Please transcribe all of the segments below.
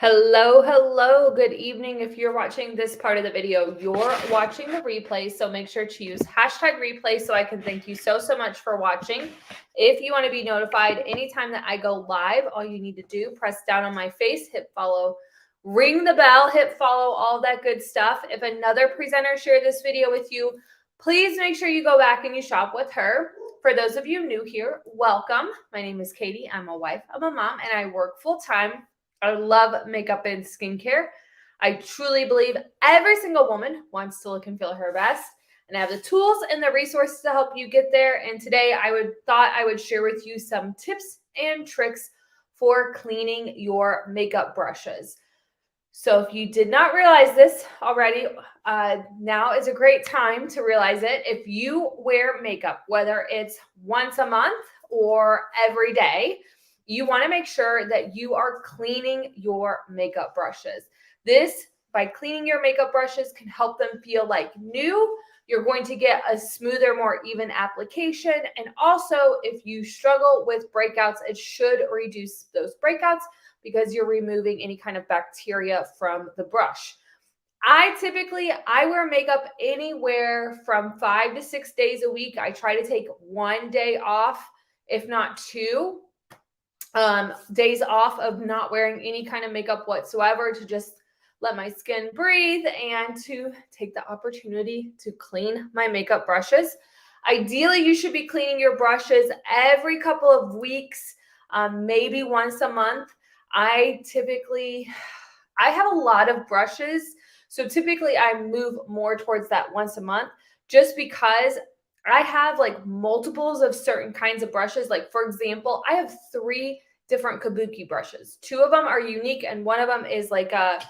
Hello, good evening. If you're watching this part of the video, you're watching the replay, so make sure to use hashtag replay so I can thank you so much for watching. If you want to be notified anytime that I go live, all you need to do, press down on my face, hit follow, ring the bell, hit follow, all that good stuff. If another presenter shared this video with you, please make sure you go back and you shop with her. For those of you new here, welcome. My name is Katie. I'm a wife, I'm a mom, and I work full-time. I love makeup and skincare. I truly believe every single woman wants to look and feel her best. And I have the tools and the resources to help you get there. And today thought I would share with you some tips and tricks for cleaning your makeup brushes. So if you did not realize this already, now is a great time to realize it. If you wear makeup, whether it's once a month or every day, you want to make sure that you are cleaning your makeup brushes. This, by cleaning your makeup brushes, can help them feel like new. You're going to get a smoother, more even application. And also, if you struggle with breakouts, it should reduce those breakouts because you're removing any kind of bacteria from the brush. I wear makeup anywhere from 5 to 6 days a week. I try to take 1 day off, if not 2. Days off of not wearing any kind of makeup whatsoever to just let my skin breathe and to take the opportunity to clean my makeup brushes. Ideally, you should be cleaning your brushes every couple of weeks, maybe once a month. I have a lot of brushes, so typically I move more towards that once a month just because I have like multiples of certain kinds of brushes. Like, for example, I have 3 different kabuki brushes. 2 of them are unique and one of them is like a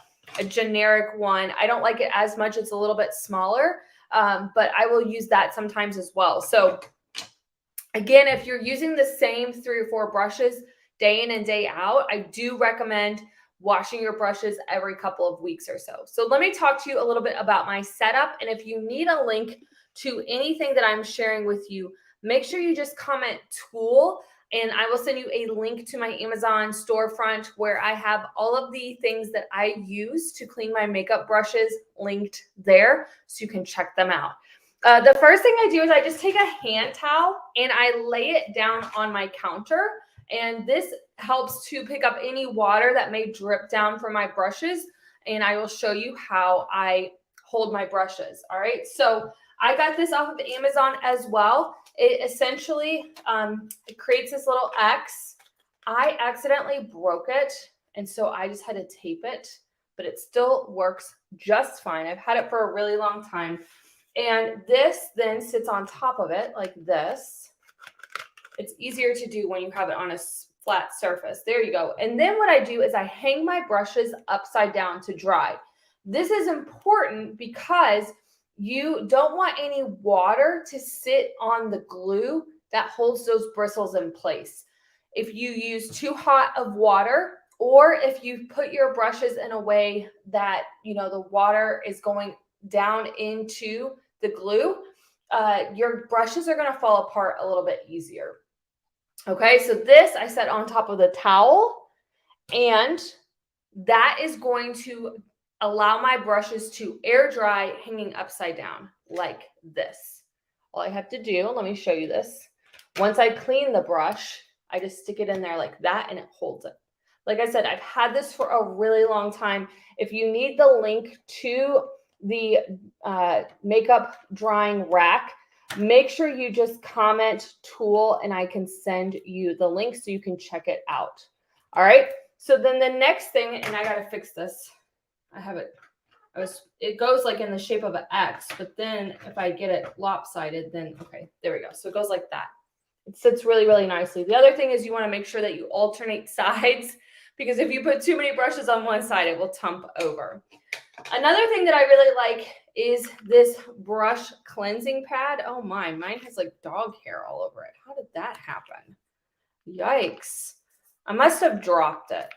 generic one. I don't like it as much. It's a little bit smaller, but I will use that sometimes as well. So again, if you're using the same 3 or 4 brushes day in and day out, I do recommend washing your brushes every couple of weeks or so. So let me talk to you a little bit about my setup. And if you need a link to anything that I'm sharing with you, make sure you just comment tool and I will send you a link to my Amazon storefront where I have all of the things that I use to clean my makeup brushes linked there so you can check them out. The first thing I do is I just take a hand towel and I lay it down on my counter, and this helps to pick up any water that may drip down from my brushes, and I will show you how I hold my brushes. All right, so I got this off of Amazon as well. It essentially, it creates this little X. I accidentally broke it, and so I just had to tape it, but it still works just fine. I've had it for a really long time. And this then sits on top of it like this. It's easier to do when you have it on a flat surface. There you go. And then what I do is I hang my brushes upside down to dry. This is important because you don't want any water to sit on the glue that holds those bristles in place. If you use too hot of water, or if you put your brushes in a way that, the water is going down into the glue, your brushes are going to fall apart a little bit easier. Okay, so this I set on top of the towel, and that is going to allow my brushes to air dry hanging upside down like this. All I have to do, let me show you this. Once I clean the brush, I just stick it in there like that and it holds it. Like I said, I've had this for a really long time. If you need the link to the makeup drying rack, make sure you just comment tool and I can send you the link so you can check it out. All right. So then the next thing, and I got to fix this. I have it. It goes like in the shape of an X, but then if I get it lopsided, then okay, there we go. So it goes like that. It sits really, really nicely. The other thing is you want to make sure that you alternate sides, because if you put too many brushes on one side, it will tump over. Another thing that I really like is this brush cleansing pad. Oh my, mine has like dog hair all over it. How did that happen? Yikes. I must have dropped it.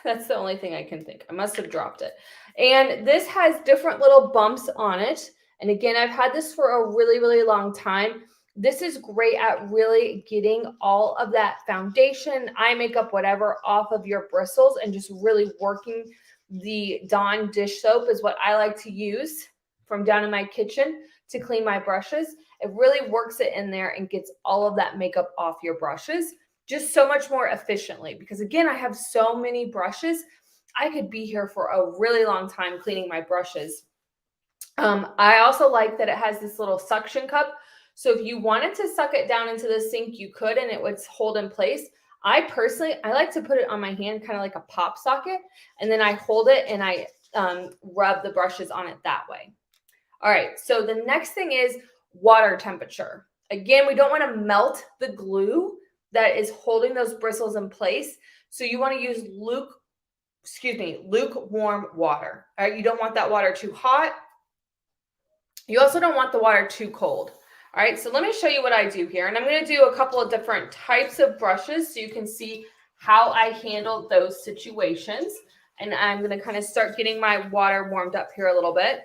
That's the only thing I can think. I must have dropped it. And this has different little bumps on it. And again, I've had this for a really, really long time. This is great at really getting all of that foundation, eye makeup, whatever, off of your bristles and just really working. The Dawn dish soap is what I like to use from down in my kitchen to clean my brushes. It really works it in there and gets all of that makeup off your brushes just so much more efficiently. Because again, I have so many brushes. I could be here for a really long time cleaning my brushes. I also like that it has this little suction cup. So if you wanted to suck it down into the sink, you could, and it would hold in place. I personally like to put it on my hand, kind of like a pop socket, and then I hold it and I rub the brushes on it that way. All right, so the next thing is water temperature. Again, we don't want to melt the glue that is holding those bristles in place. So you want to use lukewarm water. All right, you don't want that water too hot. You also don't want the water too cold. All right, so let me show you what I do here. And I'm going to do a couple of different types of brushes so you can see how I handle those situations. And I'm going to kind of start getting my water warmed up here a little bit.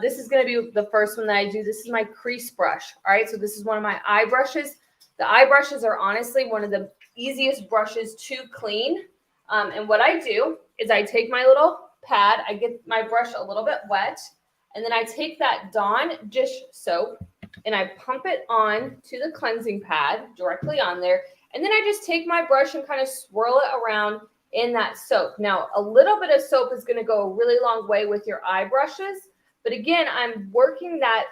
This is going to be the first one that I do. This is my crease brush. All right, so this is one of my eye brushes. The eye brushes are honestly one of the easiest brushes to clean. And what I do is I take my little pad, I get my brush a little bit wet, and then I take that Dawn dish soap and I pump it on to the cleansing pad directly on there. And then I just take my brush and kind of swirl it around in that soap. Now, a little bit of soap is going to go a really long way with your eye brushes. But again, I'm working that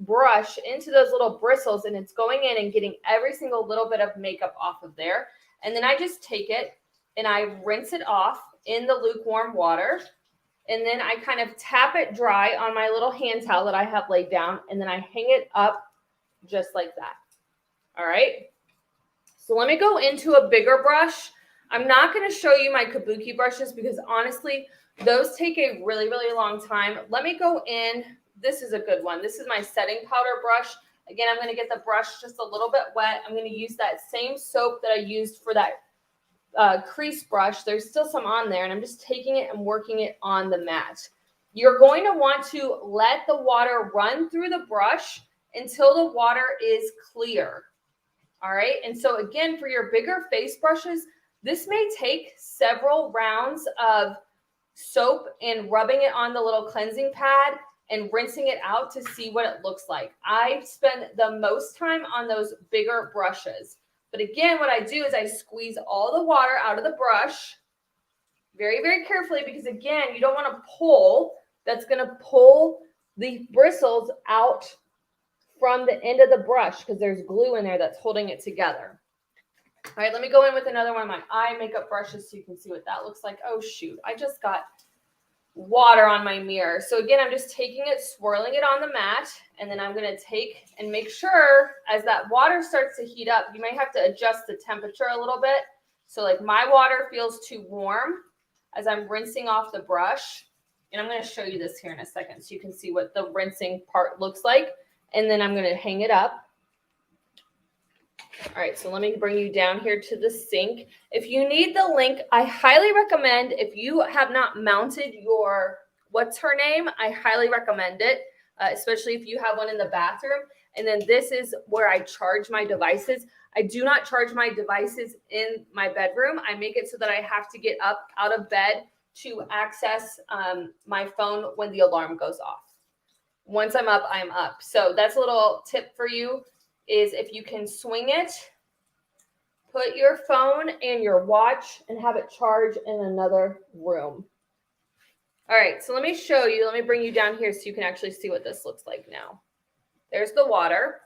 brush into those little bristles and it's going in and getting every single little bit of makeup off of there. And then I just take it and I rinse it off in the lukewarm water. And then I kind of tap it dry on my little hand towel that I have laid down. And then I hang it up just like that. All right. So let me go into a bigger brush. I'm not going to show you my kabuki brushes because honestly, those take a really, really long time. Let me go in. This is a good one. This is my setting powder brush. Again, I'm going to get the brush just a little bit wet. I'm going to use that same soap that I used for that crease brush. There's still some on there, and I'm just taking it and working it on the mat. You're going to want to let the water run through the brush until the water is clear. All right. And so again, for your bigger face brushes, this may take several rounds of soap and rubbing it on the little cleansing pad and rinsing it out to see what it looks like. I spend the most time on those bigger brushes. But again, what I do is I squeeze all the water out of the brush very, very carefully because again, you don't want to pull. That's going to pull the bristles out from the end of the brush because there's glue in there that's holding it together. All right, let me go in with another one of my eye makeup brushes so you can see what that looks like. Oh, shoot. I just got water on my mirror. So again, I'm just taking it, swirling it on the mat, and then I'm going to take and make sure as that water starts to heat up, you may have to adjust the temperature a little bit. So like my water feels too warm as I'm rinsing off the brush. And I'm going to show you this here in a second so you can see what the rinsing part looks like. And then I'm going to hang it up. All right, so let me bring you down here to the sink. If you need the link, I highly recommend, if you have not mounted your, what's her name? I highly recommend it, especially if you have one in the bathroom. And then this is where I charge my devices. I do not charge my devices in my bedroom. I make it so that I have to get up out of bed to access my phone when the alarm goes off. Once I'm up, I'm up. So that's a little tip for you is if you can swing it, put your phone and your watch and have it charge in another room. All right, so let me show you. Let me bring you down here so you can actually see what this looks like now. There's the water.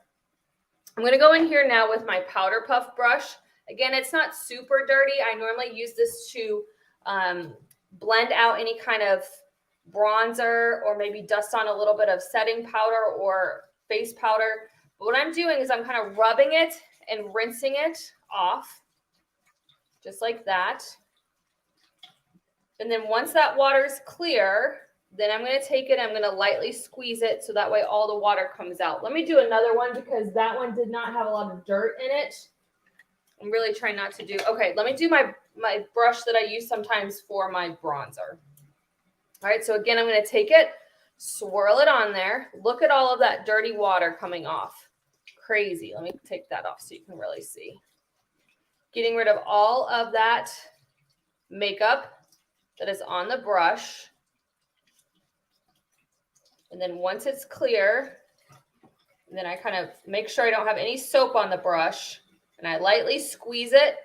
I'm going to go in here now with my powder puff brush. Again, it's not super dirty. I normally use this to blend out any kind of bronzer or maybe dust on a little bit of setting powder or face powder. But what I'm doing is I'm kind of rubbing it and rinsing it off just like that. And then once that water is clear, then I'm going to take it, I'm going to lightly squeeze it so that way all the water comes out. Let me do another one because that one did not have a lot of dirt in it. I'm really trying not to do, okay, let me do my brush that I use sometimes for my bronzer. All right, so again, I'm going to take it, swirl it on there. Look at all of that dirty water coming off. crazy. Let me take that off so you can really see. Getting rid of all of that makeup that is on the brush. And then once it's clear, then I kind of make sure I don't have any soap on the brush, and I lightly squeeze it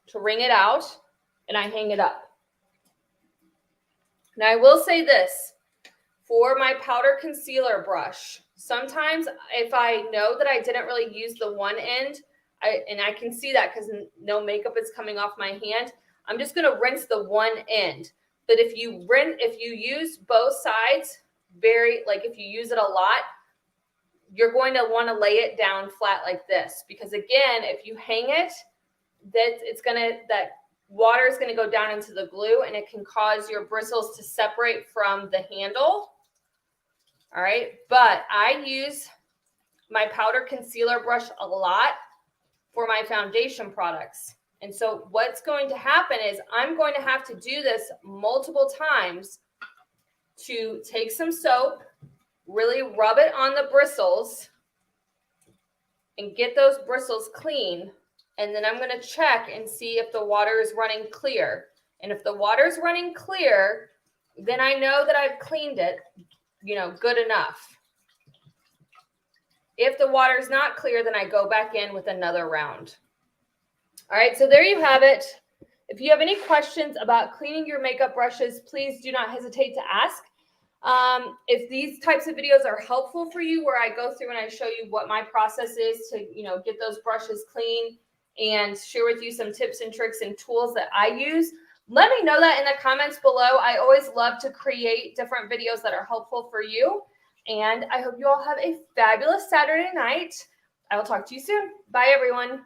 to wring it out, and I hang it up. Now I will say this, for my powder concealer brush, sometimes if I know that I didn't really use the one end, and I can see that because no makeup is coming off my hand, I'm just going to rinse the one end. But if you use both sides, if you use it a lot, you're going to want to lay it down flat like this, because again, if you hang it, that water is going to go down into the glue, and it can cause your bristles to separate from the handle. All right, but I use my powder concealer brush a lot for my foundation products. And so what's going to happen is I'm going to have to do this multiple times to take some soap, really rub it on the bristles and get those bristles clean. And then I'm going to check and see if the water is running clear. And if the water is running clear, then I know that I've cleaned it, good enough. If the water is not clear, then I go back in with another round. All right, so there you have it. If you have any questions about cleaning your makeup brushes, please do not hesitate to ask. If these types of videos are helpful for you, where I go through and I show you what my process is to, get those brushes clean and share with you some tips and tricks and tools that I use, let me know that in the comments below. I always love to create different videos that are helpful for you. And I hope you all have a fabulous Saturday night. I will talk to you soon. Bye, everyone.